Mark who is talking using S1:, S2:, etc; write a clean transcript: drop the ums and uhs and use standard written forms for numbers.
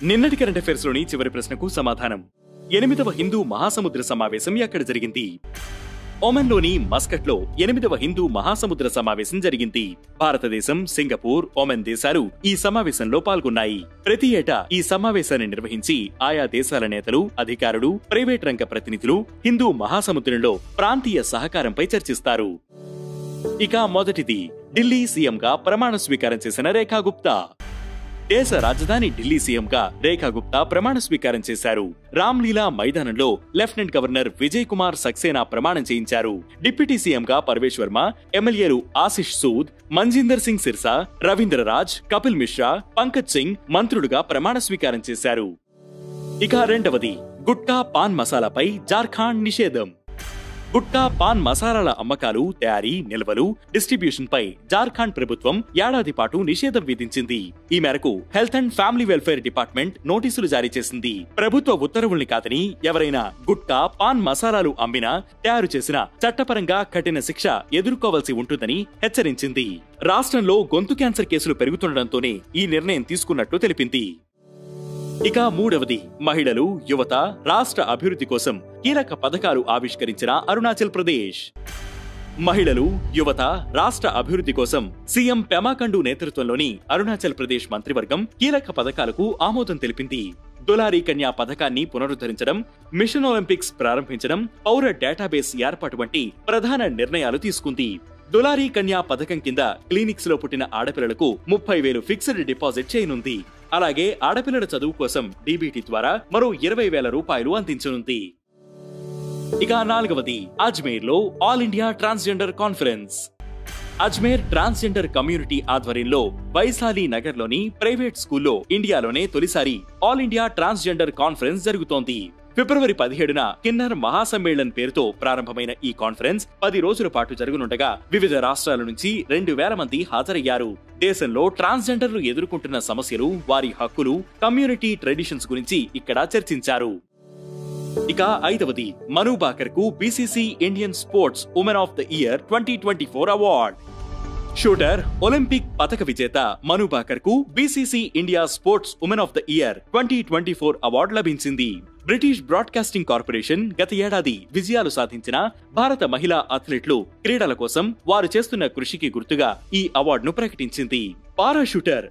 S1: నిన్నటి current affairs లోని చివరి ప్రశ్నకు సమాధానం. 8వ హిందూ మహాసముద్ర సమావేశం ఎక్కడ జరిగింది? ఒమన్లోని మస్కట్లో 8వ హిందూ మహాసముద్ర సమావేశం జరిగింది. భారతదేశం, సింగపూర్, ఒమన్ దేశాలు ఈ సమావేశంలో పాల్గొన్నాయి. ప్రతి ఏటా ఈ సమావేశాన్ని నిర్వహించి ఆయా దేశాల నేతలు, అధికారులు, ప్రైవేట్ రంగ ప్రతినిధులు హిందూ మహాసముద్రంలో ప్రాంతీయ సహకారంపై చర్చిస్తారు. ఇక మొదటిది, ఢిల్లీ సీఎంగా ప్రమాణ స్వీకారం చేసిన రేఖా గుప్తా. దేశ రాజధాని ఢిల్లీ సీఎంగా రేఖా గుప్తా ప్రమాణ స్వీకారం చేశారు. రామ్లీలా మైదానంలో లెఫ్టినెంట్ గవర్నర్ విజయ్ కుమార్ సక్సేనా ప్రమాణం చేయించారు. డిప్యూటీ సీఎంగా పర్వేష్ వర్మ, ఎమ్మెల్యేలు ఆశిష్ సూద్, మంజీందర్ సింగ్ సిర్సా, రవీంద్ర రాజ్, కపిల్ మిశ్రా, పంకజ్ సింగ్ మంత్రులుగా ప్రమాణ స్వీకారం చేశారు. ఇక రెండవది, గుట్కా పాన్ మసాలాపై జార్ఖండ్ నిషేధం. గుట్కా పాన్ మసాలాల అమ్మకాలు, తయారీ, నిల్వలు, డిస్ట్రిబ్యూషన్ పై జార్ఖండ్ ప్రభుత్వం ఏడాది పాటు నిషేధం విధించింది. ఈ మేరకు health and family welfare department నోటీసులు జారీ చేసింది. ప్రభుత్వ ఉత్తర్వుల్ని కాదని ఎవరైనా గుట్కా పాన్ మసాలాలు అమ్మినా, తయారు చేసినా చట్టపరంగా కఠిన శిక్ష ఎదుర్కోవాల్సి ఉంటుందని హెచ్చరించింది. రాష్ట్రంలో గొంతు క్యాన్సర్ కేసులు పెరుగుతుండటంతోనే ఈ నిర్ణయం తీసుకున్నట్లు తెలిపింది. ఇక మూడవది, మహిళలు, యువత, రాష్ట్ర అభివృద్ధి కోసం కీలక పథకాలు ఆవిష్కరించిన అరుణాచల్ ప్రదేశ్. మహిళలు, యువత, రాష్ట్ర అభివృద్ధి కోసం సీఎం పెమా ఖండు నేతృత్వంలోని అరుణాచల్ ప్రదేశ్ మంత్రివర్గం కీలక పథకాలకు ఆమోదం తెలిపింది. దులారీ కన్యా పథకాన్ని పునరుద్ధరించడం, మిషన్ ఒలింపిక్స్ ప్రారంభించడం, పౌర డేటాబేస్ ఏర్పాటు వంటి ప్రధాన నిర్ణయాలు తీసుకుంది. దులారీ కన్యా పథకం కింద క్లినిక్స్ లో పుట్టిన ఆడపిల్లలకు 30,000 ఫిక్స్డ్ డిపాజిట్ చేయనుంది. అలాగే ఆడపిల్లల చదువు కోసం డీబీటీ ద్వారా మరో 20,000 రూపాయలు అందించనుంది. ఇక నాలుగవది, అజ్మేర్ లో all India transgender conference. Ajmer transgender community ఆధ్వర్యంలో వైశాలి నగర్ లోని ప్రైవేట్ స్కూల్లో ఇండియాలోనే తొలిసారి ఆల్ ఇండియా ట్రాన్స్జెండర్ కాన్ఫరెన్స్ జరుగుతోంది. ఫిబ్రవరి 17న కిన్నర్ మహాసమ్మేళన్ పేరుతో ప్రారంభమైన ఈ కాన్ఫరెన్స్ 10 రోజుల పాటు జరగనుండగా వివిధ రాష్ట్రాల నుంచి 2,000 మంది హాజరయ్యారు. దేశంలో ట్రాన్స్జెండర్లు ఎదుర్కొంటున్న సమస్యలు, వారి హక్కులు, కమ్యూనిటీ ట్రెడిషన్స్ గురించి ఇక్కడ చర్చించారు. ఇక ఐదవది, మను బాకర్ కు BBC Indian sports women of the year 2024 award. Shooter, olympic పతక విజేత మను బాకర్ కు BBC India sports women of the year 2024 award లభించింది. బ్రిటిష్ బ్రాడ్కాస్టింగ్ కార్పొరేషన్ గత ఏడాది విజయాలు సాధించిన భారత మహిళా అథ్లెట్లు క్రీడల కోసం వారు చేస్తున్న కృషికి గుర్తుగా ఈ అవార్డును ప్రకటించింది. పారాషూటర్